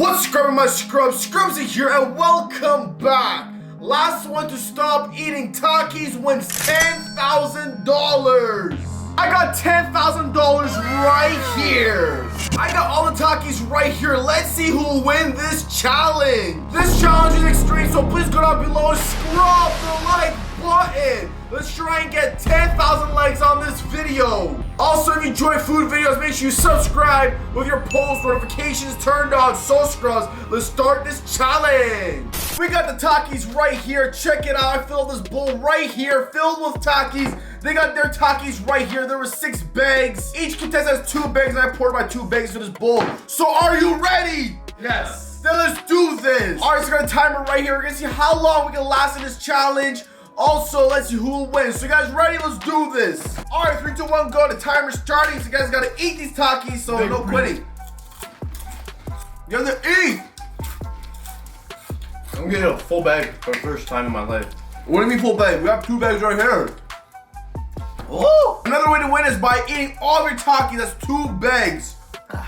What's up, my scrubs? Scrubzah here, and welcome back. Last one to stop eating Takis wins $10,000. I got $10,000 right here. I got all the Takis right here. Let's see who will win this challenge. This challenge is extreme, so please go down below and scrub the like button. Let's try and get 10,000 likes on this video. Also, if you enjoy food videos, make sure you subscribe with your post notifications turned on. So scrubs, let's start this challenge. We got the Takis right here. Check it out. I filled this bowl right here, filled with Takis. They got their Takis right here. There were 6 bags. Each contestant has 2 bags, and I poured my 2 bags into this bowl. So are you ready? Yes. Then let's do this. All right, so I got a timer right here. We're gonna see how long we can last in this challenge. Also, let's see who will win. So you guys ready? Let's do this. All right, 3, 2, 1, go. The timer's starting. So you guys gotta eat these Takis, so no quitting. You gotta eat. I'm getting a full bag for the first time in my life. What do you mean full bag? We have 2 bags right here. Oh! Another way to win is by eating all of your Takis. That's 2 bags.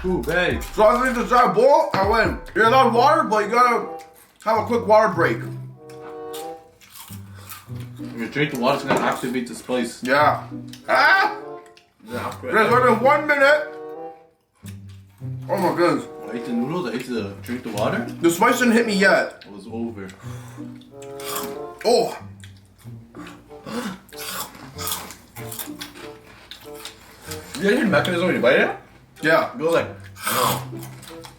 2 bags. So I think this a bowl, I win. You're a lot of water, but you gotta have a quick water break. If you drink the water, it's gonna activate the spice. Yeah. Ah! There's only 1 minute. Oh my goodness. I ate the noodles, I ate the drink the water. The spice didn't hit me yet. It was over. Oh. You guys hear the mechanism when you bite it? Yeah. It goes like,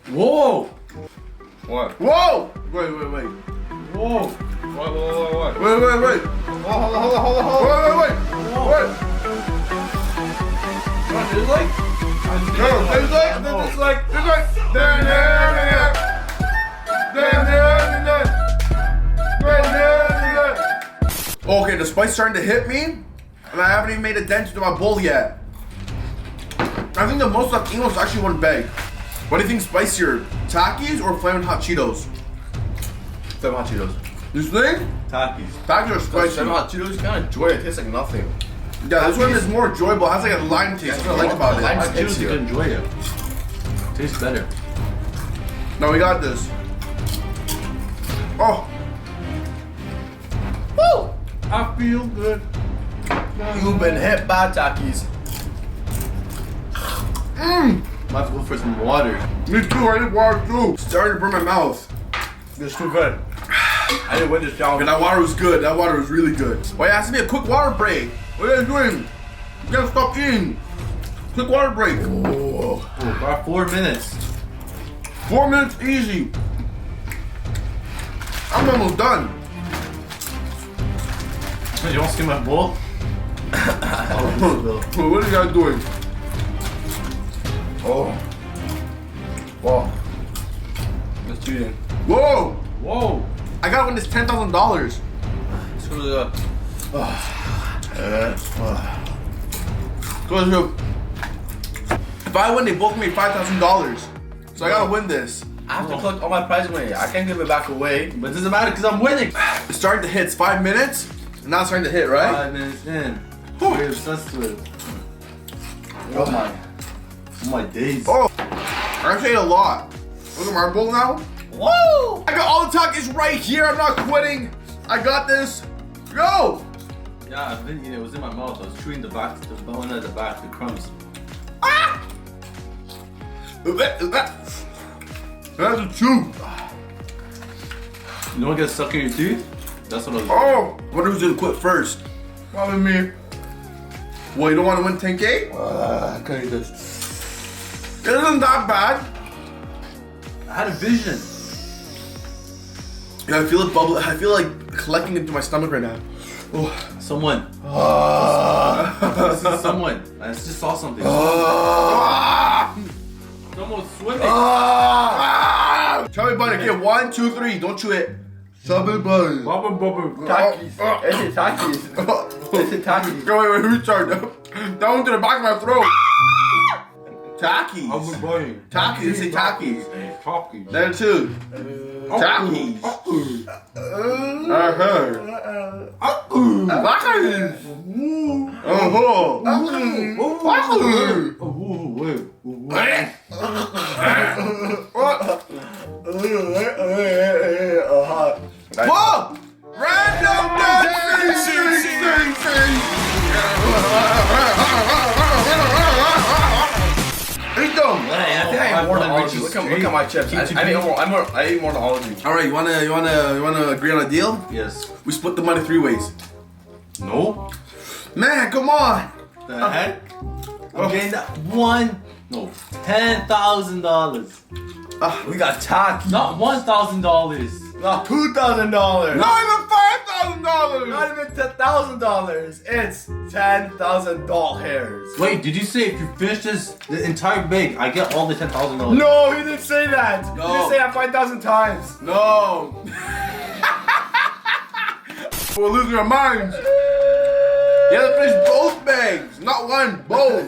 whoa! What? Whoa! Wait. Whoa! What? Wait. Hold on. Wait. What is it like? It's like. Okay, the spice starting to hit me, and I haven't even made a dent into my bowl yet. I think the most I've eaten was actually 1 bag. What do you think spicier, Takis or Flamin' Hot Cheetos? Flamin' Hot Cheetos. You think? Takis. Takis are spicy. Flamin' Hot Cheetos, you kind of enjoy it. It tastes like nothing. Yeah, this one is more enjoyable. It has like a lime taste. That's what I like about it. Hot Cheetos, you can enjoy it. Tastes better. No, we got this. Oh. Woo! I feel good. You've been hit by Takis. I'm about to go for some water. Me too, I need water too. Starting to burn my mouth. This is too good. I didn't win this challenge. Okay, that water was good. That water was really good. Why you asking me a quick water break? What are you doing? You gotta stop eating. Quick water break. Oh, about 4 minutes. 4 minutes easy. I'm almost done. You want to skim my bowl? What are you guys doing? Oh. Wow. That's cheating. Whoa! Whoa. I gotta win this $10,000. It's really good. If I win, they both made $5,000. So I gotta win this. I have to collect all my prize money. I can't give it back away. But it doesn't matter because I'm winning. It's starting to hit. It's 5 minutes. And now it's starting to hit, right? 5 minutes in. We're obsessed with it. Oh my days. Oh, I actually ate a lot. Look at my bowl now. Whoa! I got all the Takis right here. I'm not quitting. I got this. Go! Yeah, I've been eating. It was in my mouth. I was chewing the back, the bone at the back, the crumbs. Ah! That's a chew. You don't get stuck in your teeth? That's what I was doing. Oh, what who's gonna quit first? Probably me. Well, you don't want to win 10K? I can't eat this. It isn't that bad. I had a vision. Yeah, I feel it bubble. I feel like collecting into my stomach right now. Oh, someone. This is someone. I just saw something. Someone's swimming. Tell me about it. Get 1, 2, 3. Don't chew it. Tell me about it. Takis. It's Takis. It's Takis. Go wait, retard. That one to the back of my throat. Takis. Takis. They say Takis. Takis. There too. Takis. Whoa! Random Eat them. I think I ate more than Richie. Look at my chips. I ate more than all of you. All right, you wanna agree on a deal? Yes. We split the money 3 ways. No. Man, come on. The heck? I'm getting that $10,000. We got Takis. Not $1,000. Not $2,000. Not even $5,000. Not even $10,000. It's $10,000. Wait, did you say if you finish the entire bag, I get all the $10,000? No, he didn't say that. No. He didn't say that 5,000 times. No. We're losing our minds. You have to finish both bags, not one, both.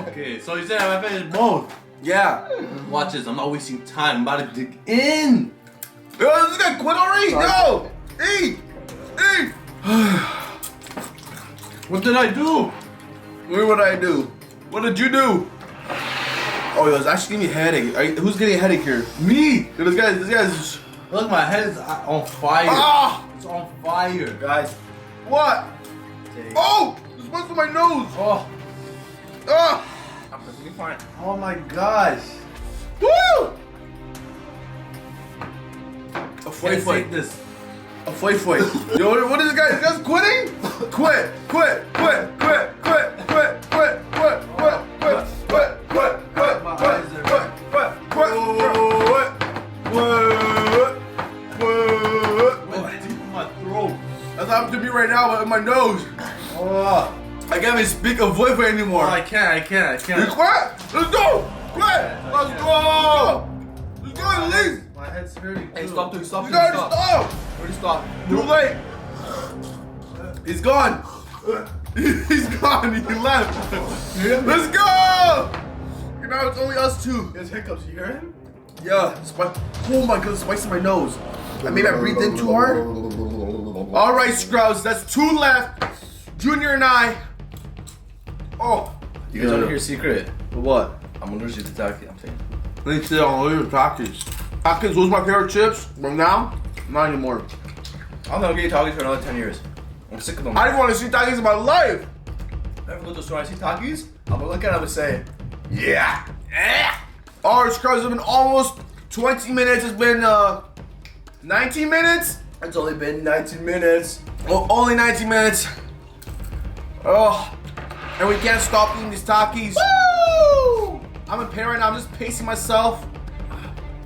Okay, so you said I finish both. Yeah. Watch this, I'm not wasting time. I'm about to dig in. Yo, this guy quit already? No. Eat. What did I do? What did I do? What did you do? Oh, yo, it's actually giving me a headache. Who's getting a headache here? Me. Yo, this guy's. Look, my head is on fire. Ah! It's on fire. Guys. What? Oh! There's one on my nose. Oh, Ah! I'm perfectly fine. oh my gosh. Woo! A Can't take this. A foy. Yo, what is this guy? This guy's quitting? Quit. My eyes are deep in my throat. That's happened to me right now, but in my nose. Oh, I can't even speak a voice anymore. I can't. You quit? Let's go! Quit! Let's go! Let's go at least! My head's hurting. Hey, too. stop. You gotta stop! Already stop. Too late! He's gone! He's gone! He left! Let's go! And now it's only us two. He has hiccups. You hear him? Yeah, oh my god, spice in my nose. Maybe I breathed in too hard. Alright, Scrubs, that's 2 left. Junior and I. Oh. You guys want to hear a secret? What? I'm allergic to Takis. I'm saying. Let me say I'm allergic to Takis. Takis was my favorite chips, but now, not anymore. I'm not gonna get Takis for another 10 years. I'm sick of them. I didn't want to see Takis in my life. Never go to the store and I see Takis. I'm gonna look at them and say, yeah. Alright, Scrubs, it's been almost 20 minutes. It's been 19 minutes. It's only been 19 minutes. Oh, only 19 minutes. Oh, and we can't stop eating these Takis. Woo! I'm in pain right now. I'm just pacing myself.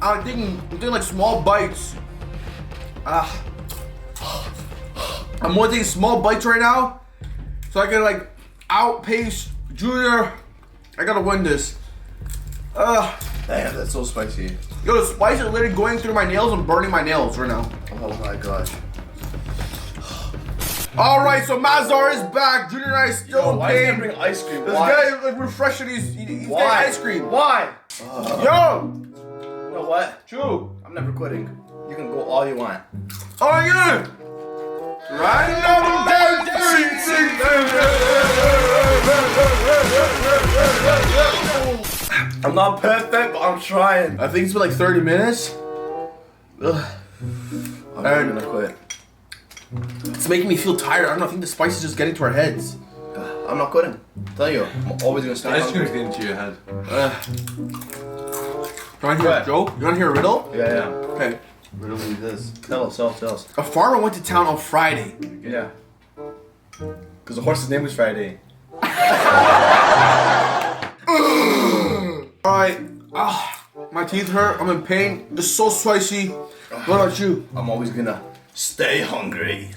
I'm doing like small bites. I'm more taking small bites right now, so I can like outpace Junior. I gotta win this. Damn, that's so spicy. Yo, the spice is literally going through my nails and burning my nails right now. Oh my gosh. All right, so Mazar is back. Junior and I are still in Why is he pain. bring ice cream? This Why? guy is like refreshing. He's getting Why? ice cream. Why? Yo, You know what? Chew. I'm never quitting. You can go all you want. Oh yeah. I'm not perfect, but I'm trying. I think it's been like 30 minutes. Ugh. I'm never gonna quit. It's making me feel tired. I don't know. I think the spice is just getting to our heads. I'm not quitting. I tell you, I'm always gonna stay Ice hungry. cream's getting to your head. You want to hear a joke? You want to hear a riddle? Yeah. Okay. Riddle me this. Tell us. A farmer went to town on Friday. Yeah. Because the horse's name was Friday. Alright. My teeth hurt. I'm in pain. It's so spicy. What about you? I'm always gonna stay hungry.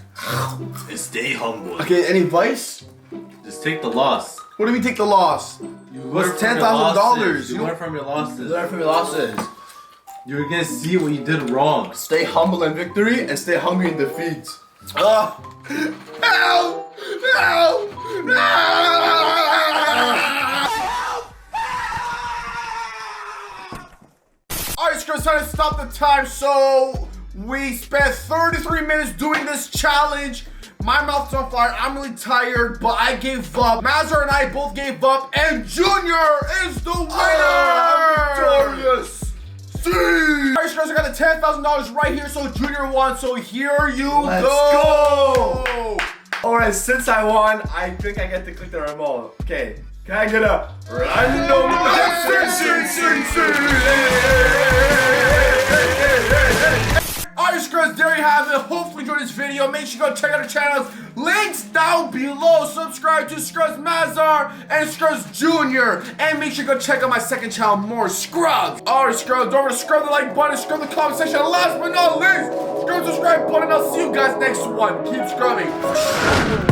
And stay humble. Okay, any advice? Just take the loss. What do we take the loss? You What's learn from your $10,000? losses. You You learn from your losses. Learn from your losses. You're gonna see what you did wrong. Stay humble in victory and stay hungry in defeat. Help! Help! Help! Alright, Scrubs, time to stop the time. So we spent 33 minutes doing this challenge. My mouth's on fire. I'm really tired, but I gave up. Mazar and I both gave up, and Junior is the winner! Victorious! See! Alright, Scrubs, I got a $10,000 $10,000 right here. So Junior won. So here you Let's go. Alright, since I won, I think I get to click the remote. Okay, can I get a random? Alright, Scrubs, there you have it. Hopefully you enjoyed this video. Make sure you go check out our channels. Links down below. Subscribe to Scrubs Mazar and Scrubs Junior. And make sure you go check out my second channel, More Scrubs. Alright, Scrubs, don't forget to scrub the like button, scrub the comment section. And last but not least, scrub the subscribe button. I'll see you guys next one. Keep scrubbing.